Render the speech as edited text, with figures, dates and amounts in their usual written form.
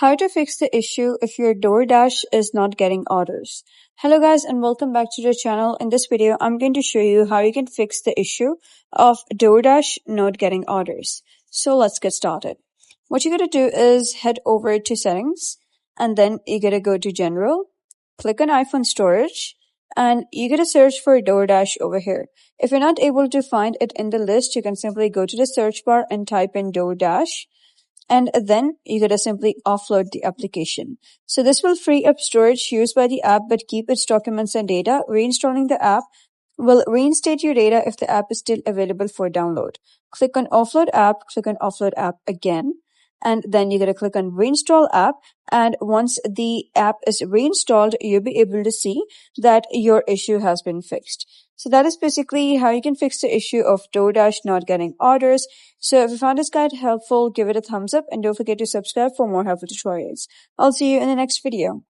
How to fix the issue if your DoorDash is not getting orders. Hello guys and welcome back to the channel. In this video, I'm going to show you how you can fix the issue of DoorDash not getting orders. So let's get started. What you gotta do is head over to settings and then you gotta go to general, click on iPhone storage, and you gotta search for DoorDash over here. If you're not able to find it in the list, you can simply go to the search bar and type in DoorDash. And then you gotta simply offload the application. So this will free up storage used by the app but keep its documents and data. Reinstalling the app will reinstate your data if the app is still available for download. Click on offload app again. And then you're going to click on reinstall app. And once the app is reinstalled, you'll be able to see that your issue has been fixed. So that is basically how you can fix the issue of DoorDash not getting orders. So if you found this guide helpful, give it a thumbs up and don't forget to subscribe for more helpful tutorials. I'll see you in the next video.